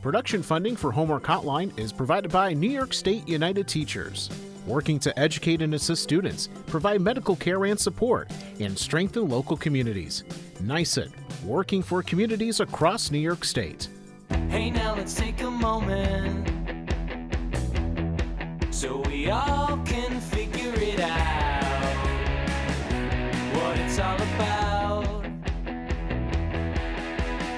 Production funding for Homework Hotline is provided by New York State United Teachers, working to educate and assist students, provide medical care and support, and strengthen local communities. NYSUT, working for communities across New York State. Hey, now let's take a moment so we all can figure it out, what it's all about.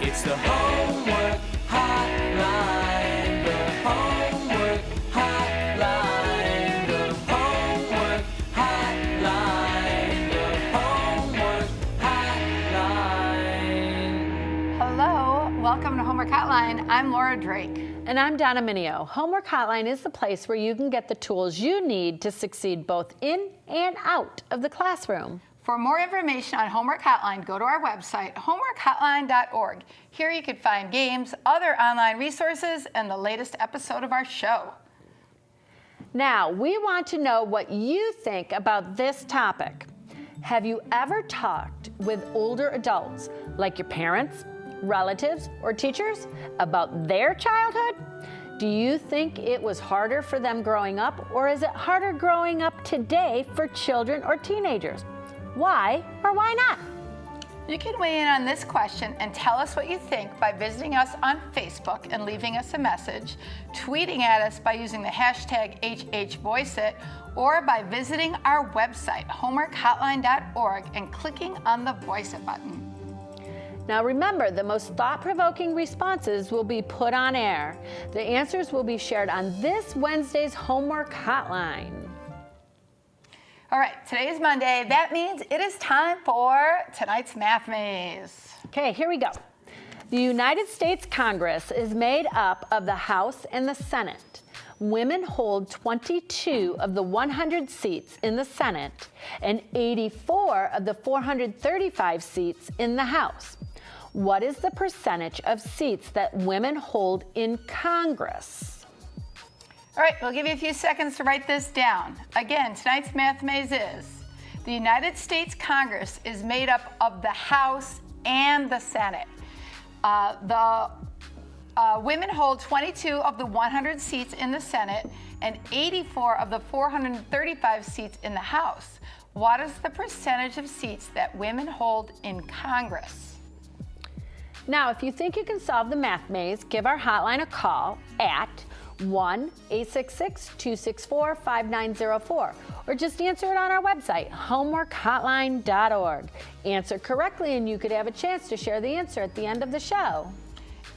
It's the Homework Hotline, the Homework Hotline, the Homework Hotline, the Homework Hotline. Hello, welcome to Homework Hotline. I'm Laura Drake. And I'm Donna Minio. Homework Hotline is the place where you can get the tools you need to succeed both in and out of the classroom. For more information on Homework Hotline, go to our website, homeworkhotline.org. Here you can find games, other online resources, and the latest episode of our show. Now, we want to know what you think about this topic. Have you ever talked with older adults, like your parents, relatives, or teachers, about their childhood? Do you think it was harder for them growing up, or is it harder growing up today for children or teenagers? Why or why not? You can weigh in on this question and tell us what you think by visiting us on Facebook and leaving us a message, tweeting at us by using the hashtag HHVoiceIt, or by visiting our website, homeworkhotline.org, and clicking on the Voice It button. Now remember, the most thought-provoking responses will be put on air. The answers will be shared on this Wednesday's Homework Hotline. All right, today is Monday. That means it is time for tonight's Math Maze. Okay, here we go. The United States Congress is made up of the House and the Senate. Women hold 22 of the 100 seats in the Senate and 84 of the 435 seats in the House. What is the percentage of seats that women hold in Congress? All right, we'll give you a few seconds to write this down. Again, tonight's Math Maze is, the United States Congress is made up of the House and the Senate. Women hold 22 of the 100 seats in the Senate and 84 of the 435 seats in the House. What is the percentage of seats that women hold in Congress? Now, if you think you can solve the Math Maze, give our hotline a call at 1-866-264-5904, or just answer it on our website, homeworkhotline.org. Answer correctly and you could have a chance to share the answer at the end of the show.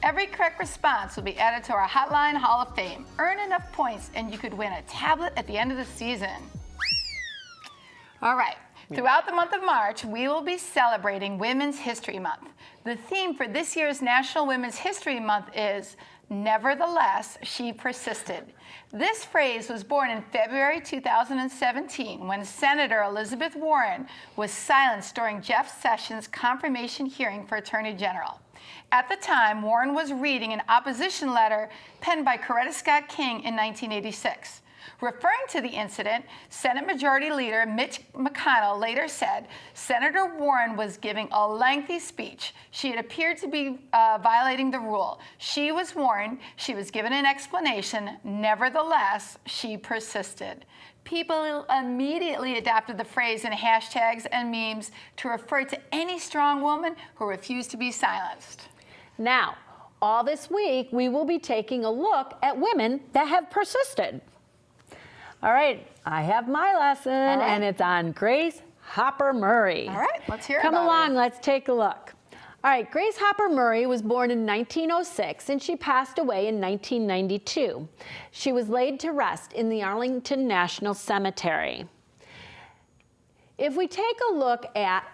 Every correct response will be added to our Hotline Hall of Fame. Earn enough points and you could win a tablet at the end of the season. All right. Throughout the month of March, we will be celebrating Women's History Month. The theme for this year's National Women's History Month is "Nevertheless, she persisted." This phrase was born in February 2017 when Senator Elizabeth Warren was silenced during Jeff Sessions' confirmation hearing for Attorney General. At the time, Warren was reading an opposition letter penned by Coretta Scott King in 1986. Referring to the incident, Senate Majority Leader Mitch McConnell later said Senator Warren was giving a lengthy speech. She had appeared to be violating the rule. She was warned. She was given an explanation. Nevertheless, she persisted. People immediately adopted the phrase in hashtags and memes to refer to any strong woman who refused to be silenced. Now, all this week, we will be taking a look at women that have persisted. All right, I have my lesson, and it's on Grace Hopper Murray. All right, let's hear Come about along, her. let's take a look. All right, Grace Hopper Murray was born in 1906, and she passed away in 1992. She was laid to rest in the Arlington National Cemetery. If we take a look at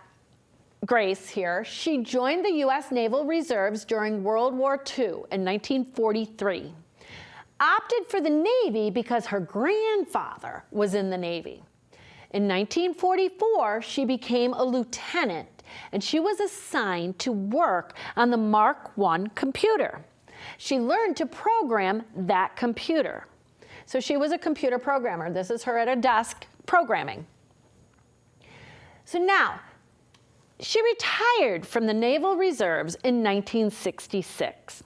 Grace here, she joined the U.S. Naval Reserves during World War II in 1943. Opted for the Navy because her grandfather was in the Navy. In 1944, she became a lieutenant, and she was assigned to work on the Mark I computer. She learned to program that computer. So she was a computer programmer. This is her at a desk programming. So now, she retired from the Naval Reserves in 1966.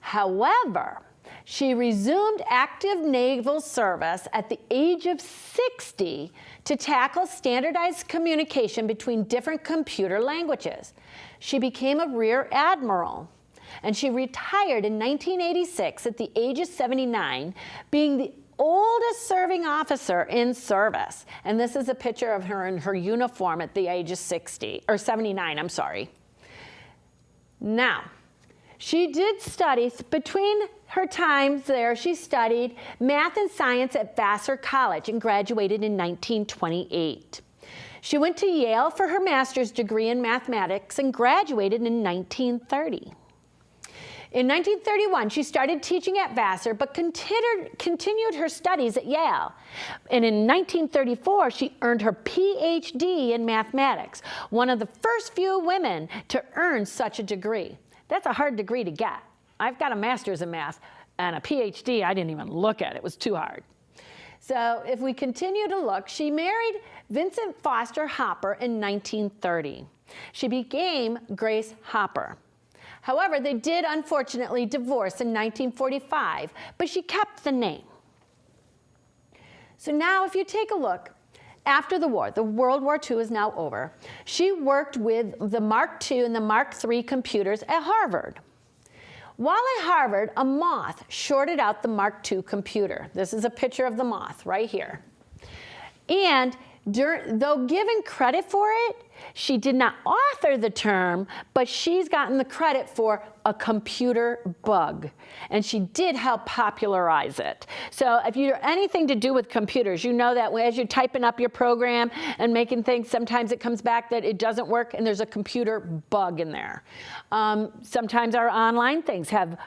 However, she resumed active naval service at the age of 60 to tackle standardized communication between different computer languages. She became a rear admiral, and she retired in 1986 at the age of 79, being the oldest serving officer in service. And this is a picture of her in her uniform at the age of 79, I'm sorry. Now, she did study, between her times there, she studied math and science at Vassar College and graduated in 1928. She went to Yale for her master's degree in mathematics and graduated in 1930. In 1931, she started teaching at Vassar, but continued her studies at Yale. And in 1934, she earned her PhD in mathematics, one of the first few women to earn such a degree. That's a hard degree to get. I've got a master's in math, and a PhD I didn't even look at. It was too hard. So if we continue to look, she married Vincent Foster Hopper in 1930. She became Grace Hopper. However, they did unfortunately divorce in 1945, but she kept the name. So now if you take a look, after the war, the World War II is now over, she worked with the Mark II and the Mark III computers at Harvard. While at Harvard, a moth shorted out the Mark II computer. This is a picture of the moth right here. And though given credit for it, she did not author the term, but she's gotten the credit for a computer bug. And she did help popularize it. So if you're anything to do with computers, you know that as you're typing up your program and making things, sometimes it comes back that it doesn't work and there's a computer bug in there. Sometimes our online things have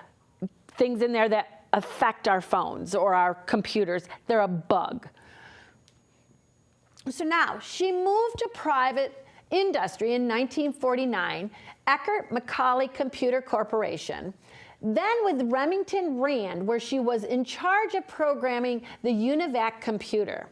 things in there that affect our phones or our computers. They're a bug. So now, she moved to private industry in 1949, Eckert McCauley Computer Corporation, then with Remington Rand, where she was in charge of programming the UNIVAC computer.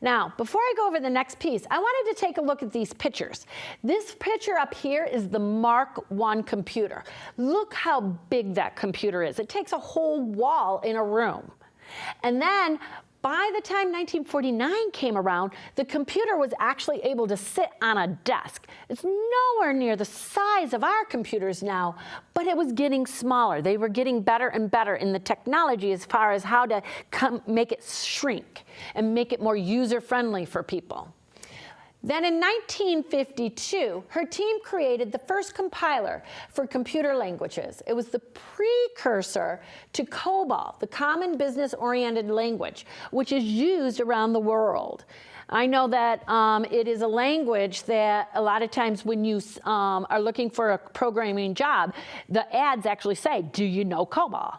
Now, before I go over the next piece, I wanted to take a look at these pictures. This picture up here is the Mark I computer. Look how big that computer is. It takes a whole wall in a room. And then, by the time 1949 came around, the computer was actually able to sit on a desk. It's nowhere near the size of our computers now, but it was getting smaller. They were getting better and better in the technology as far as how to make it shrink and make it more user-friendly for people. Then in 1952, her team created the first compiler for computer languages. It was the precursor to COBOL, the Common Business-Oriented Language, which is used around the world. I know that it is a language that a lot of times when you are looking for a programming job, the ads actually say, "Do you know COBOL?"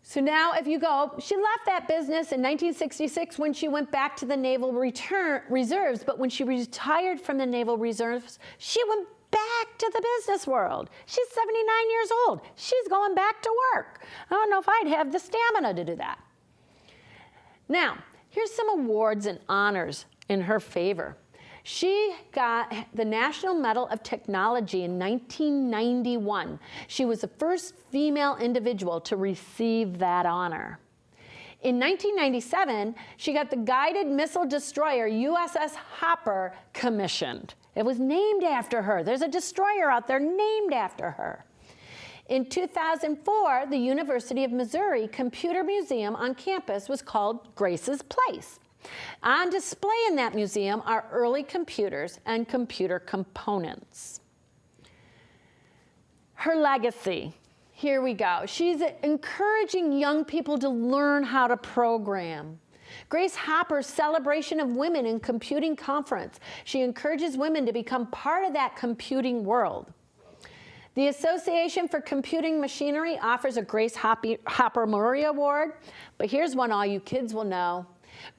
So now if you go, she left that business in 1966 when she went back to the Naval Reserves, but when she retired from the Naval Reserves, she went back to the business world. She's 79 years old. She's going back to work. I don't know if I'd have the stamina to do that. Now, here's some awards and honors in her favor. She got the National Medal of Technology in 1991. She was the first female individual to receive that honor. In 1997, she got the guided missile destroyer USS Hopper commissioned. It was named after her. There's a destroyer out there named after her. In 2004, the University of Missouri Computer Museum on campus was called Grace's Place. On display in that museum are early computers and computer components. Her legacy, here we go. She's encouraging young people to learn how to program. Grace Hopper's Celebration of Women in Computing Conference. She encourages women to become part of that computing world. The Association for Computing Machinery offers a Grace Hopper Murray Award, but here's one all you kids will know.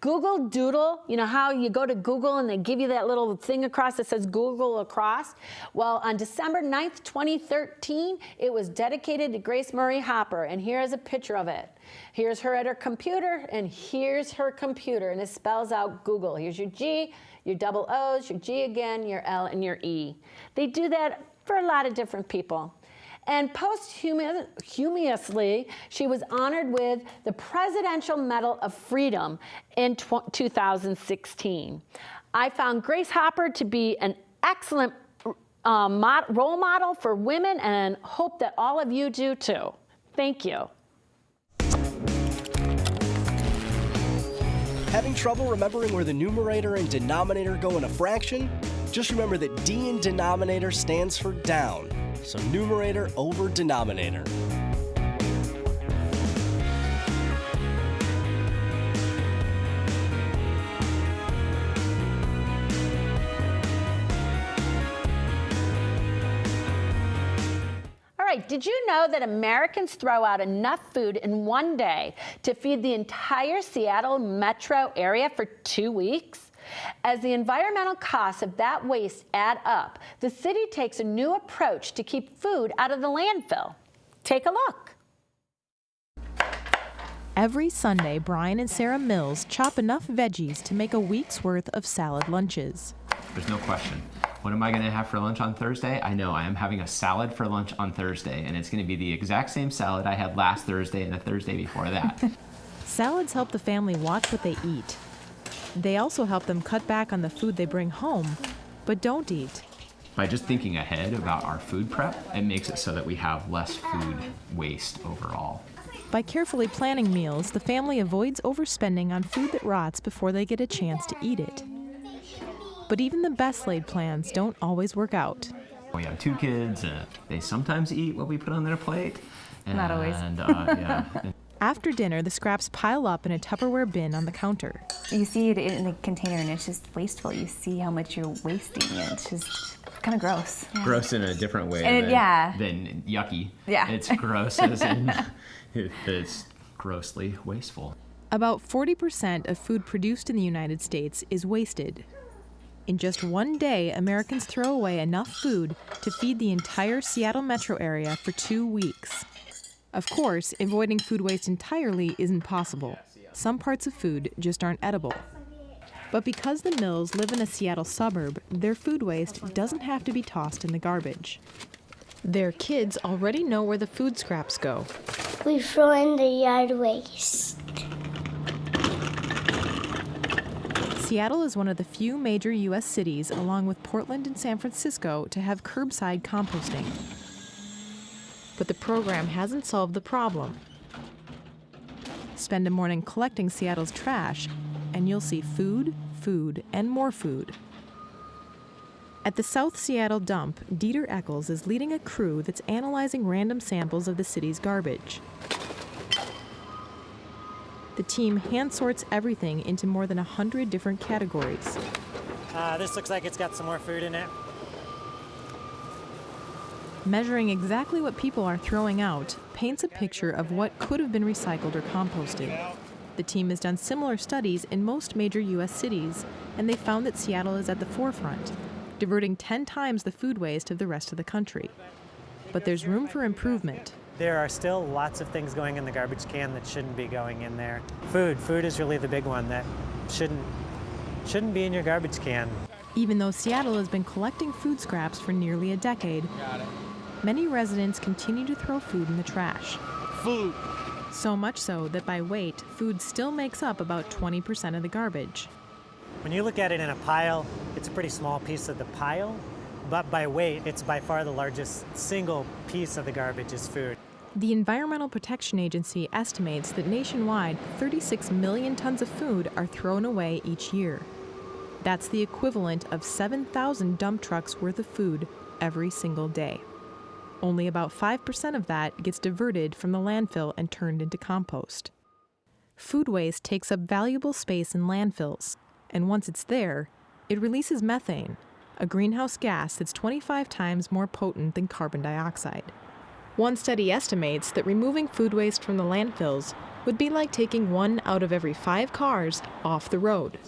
Google Doodle, you know how you go to Google and they give you that little thing across that says Google across? Well, on December 9th, 2013, it was dedicated to Grace Murray Hopper, and here's a picture of it. Here's her at her computer, and here's her computer, and it spells out Google. Here's your G, your double O's, your G again, your L, and your E. They do that for a lot of different people. And posthumously, she was honored with the Presidential Medal of Freedom in 2016. I found Grace Hopper to be an excellent role model for women and hope that all of you do too. Thank you. Having trouble remembering where the numerator and denominator go in a fraction? Just remember that D in denominator stands for down, so numerator over denominator. All right, did you know that Americans throw out enough food in one day to feed the entire Seattle metro area for 2 weeks? As the environmental costs of that waste add up, the city takes a new approach to keep food out of the landfill. Take a look. Every Sunday, Brian and Sarah Mills chop enough veggies to make a week's worth of salad lunches. There's no question. What am I going to have for lunch on Thursday? I know I am having a salad for lunch on Thursday, and it's going to be the exact same salad I had last Thursday and the Thursday before that. Salads help the family watch what they eat. They also help them cut back on the food they bring home, but don't eat. By just thinking ahead about our food prep, it makes it so that we have less food waste overall. By carefully planning meals, the family avoids overspending on food that rots before they get a chance to eat it. But even the best laid plans don't always work out. We have 2 kids, they sometimes eat what we put on their plate. Not always. Yeah. After dinner, the scraps pile up in a Tupperware bin on the counter. You see it in a container and it's just wasteful. You see how much you're wasting. It's just kind of gross. Yeah. Gross in a different way than yucky. Yeah. It's gross as in it's grossly wasteful. About 40% of food produced in the United States is wasted. In just one day, Americans throw away enough food to feed the entire Seattle metro area for 2 weeks. Of course, avoiding food waste entirely isn't possible. Some parts of food just aren't edible. But because the Mills live in a Seattle suburb, their food waste doesn't have to be tossed in the garbage. Their kids already know where the food scraps go. We throw in the yard waste. Seattle is one of the few major U.S. cities, along with Portland and San Francisco, to have curbside composting. But the program hasn't solved the problem. Spend a morning collecting Seattle's trash, and you'll see food, food, and more food. At the South Seattle dump, Dieter Eccles is leading a crew that's analyzing random samples of the city's garbage. The team hand sorts everything into more than 100 different categories. This looks like it's got some more food in it. Measuring exactly what people are throwing out paints a picture of what could have been recycled or composted. The team has done similar studies in most major U.S. cities, and they found that Seattle is at the forefront, diverting 10 times the food waste of the rest of the country. But there's room for improvement. There are still lots of things going in the garbage can that shouldn't be going in there. Food is really the big one that shouldn't be in your garbage can. Even though Seattle has been collecting food scraps for nearly a decade, many residents continue to throw food in the trash. Food. So much so that by weight, food still makes up about 20% of the garbage. When you look at it in a pile, it's a pretty small piece of the pile, but by weight, it's by far the largest single piece of the garbage is food. The Environmental Protection Agency estimates that nationwide, 36 million tons of food are thrown away each year. That's the equivalent of 7,000 dump trucks worth of food every single day. Only about 5% of that gets diverted from the landfill and turned into compost. Food waste takes up valuable space in landfills, and once it's there, it releases methane, a greenhouse gas that's 25 times more potent than carbon dioxide. One study estimates that removing food waste from the landfills would be like taking 1 out of every 5 cars off the road.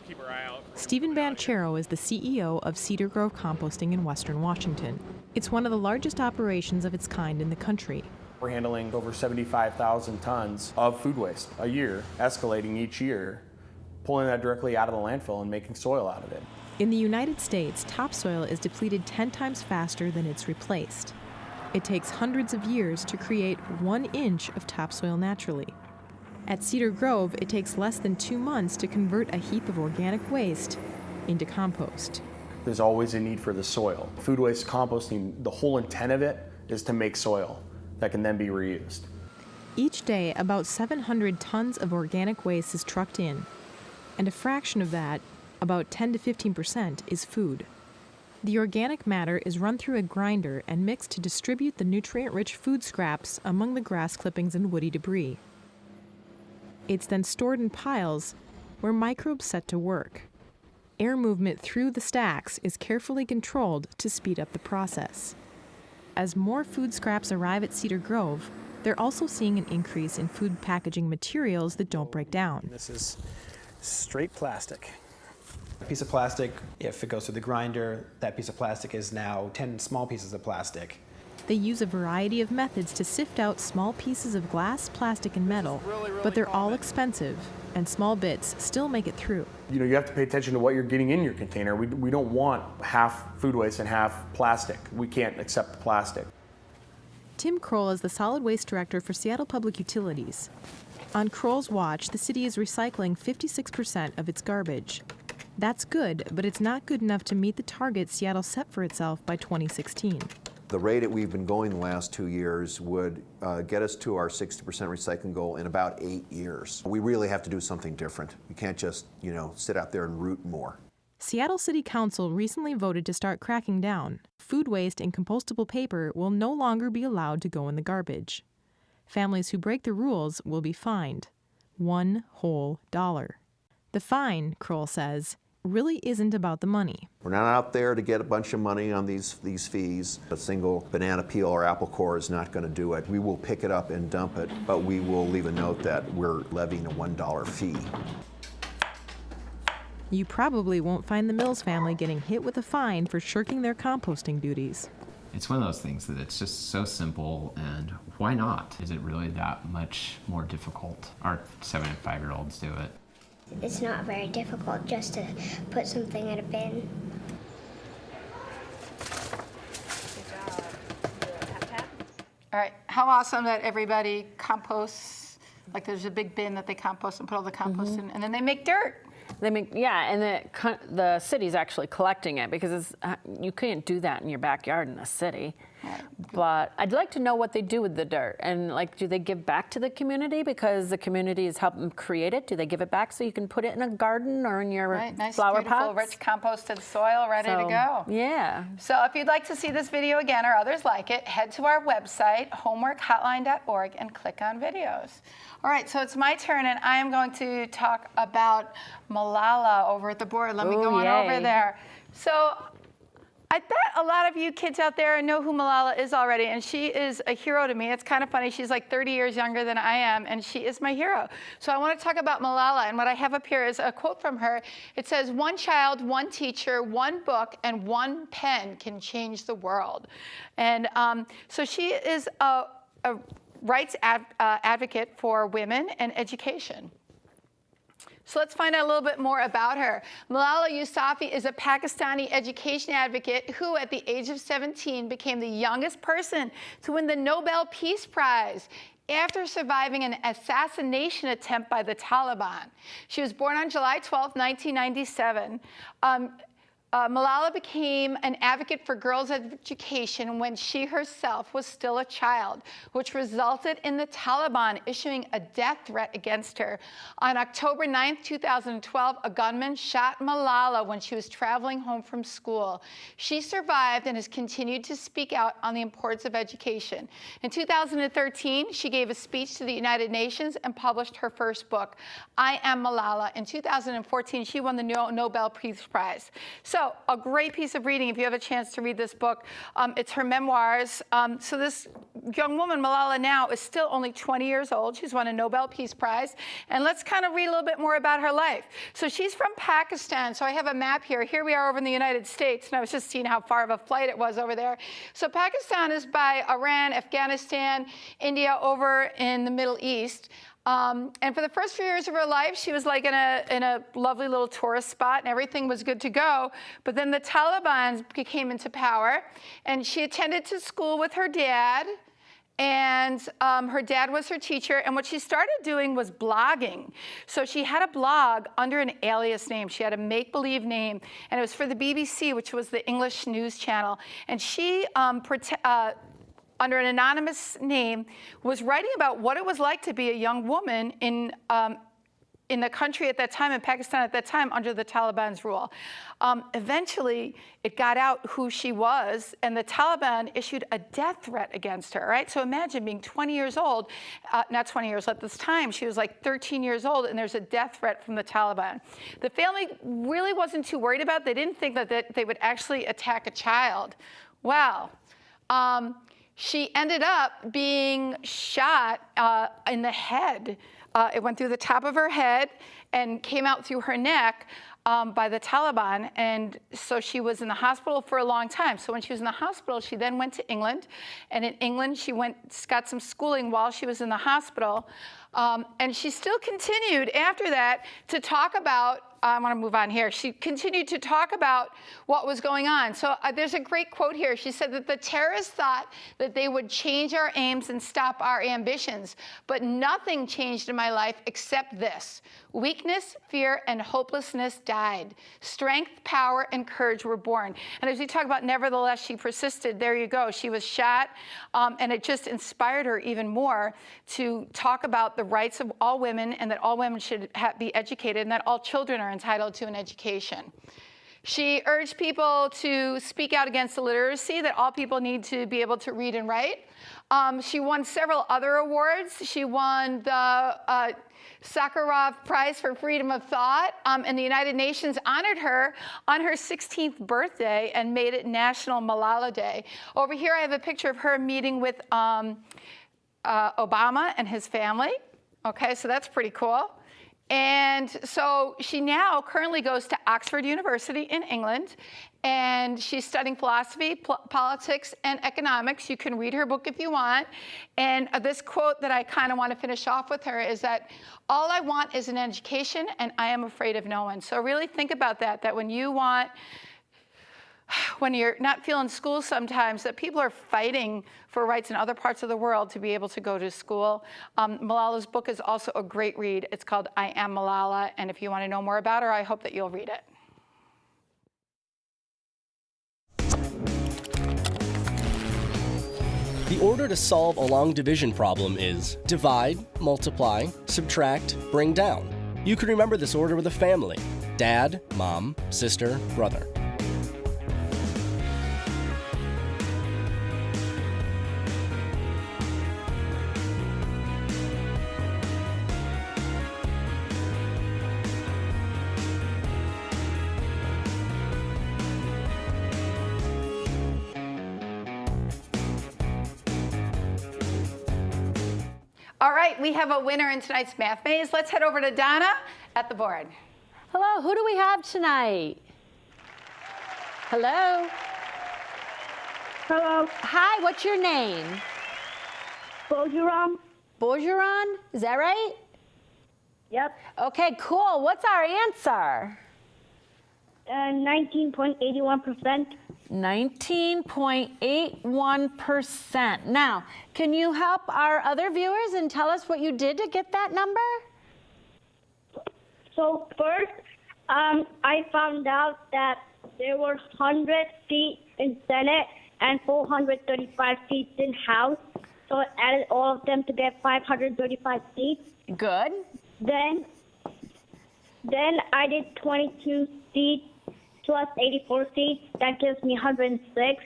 Stephen Banchero is the CEO of Cedar Grove Composting in Western Washington. It's one of the largest operations of its kind in the country. We're handling over 75,000 tons of food waste a year, escalating each year, pulling that directly out of the landfill and making soil out of it. In the United States, topsoil is depleted 10 times faster than it's replaced. It takes hundreds of years to create 1 inch of topsoil naturally. At Cedar Grove, it takes less than 2 months to convert a heap of organic waste into compost. There's always a need for the soil. Food waste composting, the whole intent of it is to make soil that can then be reused. Each day, about 700 tons of organic waste is trucked in, and a fraction of that, about 10 to 15%, is food. The organic matter is run through a grinder and mixed to distribute the nutrient-rich food scraps among the grass clippings and woody debris. It's then stored in piles where microbes set to work. Air movement through the stacks is carefully controlled to speed up the process. As more food scraps arrive at Cedar Grove, they're also seeing an increase in food packaging materials that don't break down. This is straight plastic. A piece of plastic, if it goes through the grinder, that piece of plastic is now 10 small pieces of plastic. They use a variety of methods to sift out small pieces of glass, plastic, and metal, but they're all expensive, and small bits still make it through. You know, you have to pay attention to what you're getting in your container. We don't want half food waste and half plastic. We can't accept plastic. Tim Kroll is the solid waste director for Seattle Public Utilities. On Kroll's watch, the city is recycling 56% of its garbage. That's good, but it's not good enough to meet the target Seattle set for itself by 2016. The rate that we've been going the last 2 years would get us to our 60% recycling goal in about 8 years. We really have to do something different. We can't just, sit out there and root more. Seattle City Council recently voted to start cracking down. Food waste and compostable paper will no longer be allowed to go in the garbage. Families who break the rules will be fined $1 whole. The fine, Kroll says, really isn't about the money. We're not out there to get a bunch of money on these fees. A single banana peel or apple core is not going to do it. We will pick it up and dump it, but we will leave a note that we're levying a $1 fee. You probably won't find the Mills family getting hit with a fine for shirking their composting duties. It's one of those things that it's just so simple, and why not? Is it really that much more difficult? Our 7 and 5-year-olds do it. It's not very difficult just to put something in a bin. All right, how awesome that everybody composts, like there's a big bin that they compost and put all the compost in, and then they make dirt. They make, and the city's actually collecting it because you can't do that in your backyard in a city. Right. But I'd like to know what they do with the dirt, and do they give back to the community because the community has helped them create it? Do they give it back so you can put it in a garden or in your flower beautiful, pots? rich composted soil ready to go. Yeah. So if you'd like to see this video again or others like it, head to our website, homeworkhotline.org, and click on videos. All right, so it's my turn, and I am going to talk about Malala over at the board. Let me go on over there. So I bet a lot of you kids out there know who Malala is already, and she is a hero to me. It's kind of funny. She's like 30 years younger than I am, and she is my hero. So I want to talk about Malala, and what I have up here is a quote from her. It says, "One child, one teacher, one book, and one pen can change the world." And so she is a rights advocate for women and education. So let's find out a little bit more about her. Malala Yousafzai is a Pakistani education advocate who, at the age of 17, became the youngest person to win the Nobel Peace Prize after surviving an assassination attempt by the Taliban. She was born on July 12, 1997. Malala became an advocate for girls' education when she herself was still a child, which resulted in the Taliban issuing a death threat against her. On October 9, 2012, a gunman shot Malala when she was traveling home from school. She survived and has continued to speak out on the importance of education. In 2013, she gave a speech to the United Nations and published her first book, I Am Malala. In 2014, she won the Nobel Peace Prize. So a great piece of reading if you have a chance to read this book. It's her memoirs. So this young woman, Malala, now is still only 20 years old. She's won a Nobel Peace Prize. And let's kind of read a little bit more about her life. So she's from Pakistan. So I have a map here. Here we are over in the United States. And I was just seeing how far of a flight it was over there. So Pakistan is by Iran, Afghanistan, India over in the Middle East. And for the first few years of her life, she was like in a lovely little tourist spot, and everything was good to go. But then the Taliban came into power, and she attended to school with her dad. And her dad was her teacher, and what she started doing was blogging. So she had a blog under an alias name. She had a make-believe name, and it was for the BBC, which was the English news channel. And she, under an anonymous name, was writing about what it was like to be a young woman in the country at that time, in Pakistan at that time, under the Taliban's rule. Eventually, it got out who she was, and the Taliban issued a death threat against her, right? So imagine being 20 years old, not 20 years, at this time, she was like 13 years old, and there's a death threat from the Taliban. The family really wasn't too worried about it. They didn't think that they would actually attack a child. Well, she ended up being shot in the head. It went through the top of her head and came out through her neck by the Taliban. And so she was in the hospital for a long time. So when she was in the hospital, she then went to England. And in England, she got some schooling while she was in the hospital. And she still continued after that to talk about, I want to move on here. She continued to talk about what was going on. So there's a great quote here. She said that the terrorists thought that they would change our aims and stop our ambitions, but nothing changed in my life except this. Weakness, fear, and hopelessness died. Strength, power, and courage were born. And as we talk about, nevertheless, she persisted. There you go. She was shot, and it just inspired her even more to talk about the rights of all women, and that all women should be educated, and that all children are entitled to an education. She urged people to speak out against illiteracy, that all people need to be able to read and write. She won several other awards. She won the Sakharov Prize for Freedom of Thought, and the United Nations honored her on her 16th birthday and made it National Malala Day. Over here, I have a picture of her meeting with Obama and his family. Okay, so that's pretty cool. And so she now currently goes to Oxford University in England, and she's studying philosophy, politics, and economics. You can read her book if you want. And this quote that I kind of want to finish off with her is that, all I want is an education, and I am afraid of no one. So really think about that when you're not feeling school sometimes, that people are fighting for rights in other parts of the world to be able to go to school. Malala's book is also a great read. It's called I Am Malala, and if you want to know more about her, I hope that you'll read it. The order to solve a long division problem is divide, multiply, subtract, bring down. You can remember this order with a family: dad, mom, sister, brother. All right, we have a winner in tonight's Math Maze. Let's head over to Donna at the board. Hello, who do we have tonight? Hello? Hello. Hi, what's your name? Bojuran. Bojuran, is that right? Yep. Okay, cool. What's our answer? 19.81%. 19.81%. Now, can you help our other viewers and tell us what you did to get that number? So first, I found out that there were 100 seats in Senate and 435 seats in House. So I added all of them to get 535 seats. Good. Then I did 22 seats plus 84 seats. That gives me 106.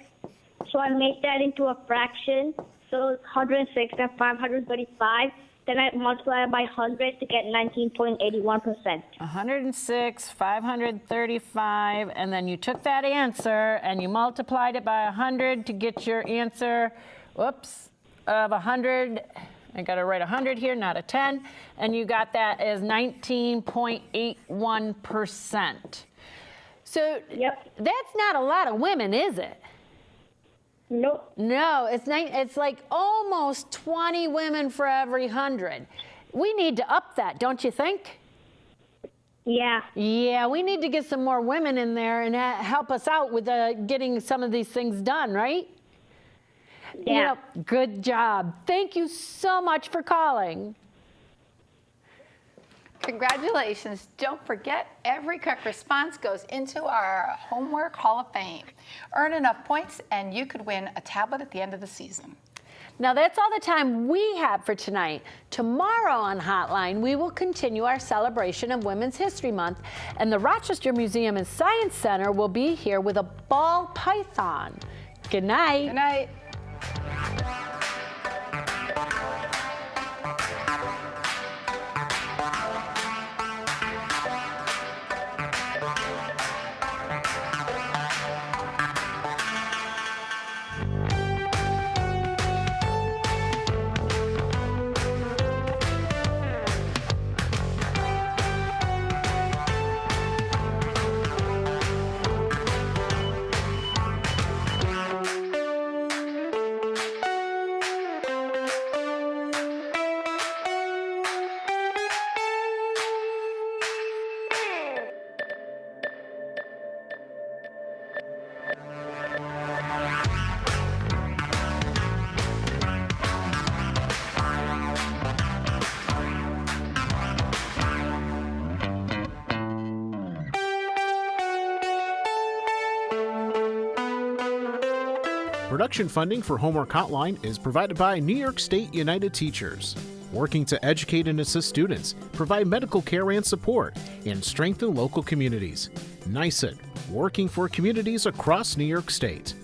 So I made that into a fraction. So it's 106 and 535. Then I multiply it by 100 to get 19.81%. 106, 535, and then you took that answer and you multiplied it by 100 to get your answer, whoops, of 100. I got to write 100 here, not a 10. And you got that as 19.81%. So that's not a lot of women, is it? Nope. No, it's like almost 20 women for every 100. We need to up that, don't you think? Yeah. Yeah, we need to get some more women in there and help us out with getting some of these things done, right? Yeah. Yep, good job. Thank you so much for calling. Congratulations. Don't forget, every correct response goes into our Homework Hall of Fame. Earn enough points and you could win a tablet at the end of the season. Now that's all the time we have for tonight. Tomorrow on Hotline, we will continue our celebration of Women's History Month, and the Rochester Museum and Science Center will be here with a ball python. Good night. Good night. Production funding for Homework Hotline is provided by New York State United Teachers, working to educate and assist students, provide medical care and support, and strengthen local communities. NYSUT, working for communities across New York State.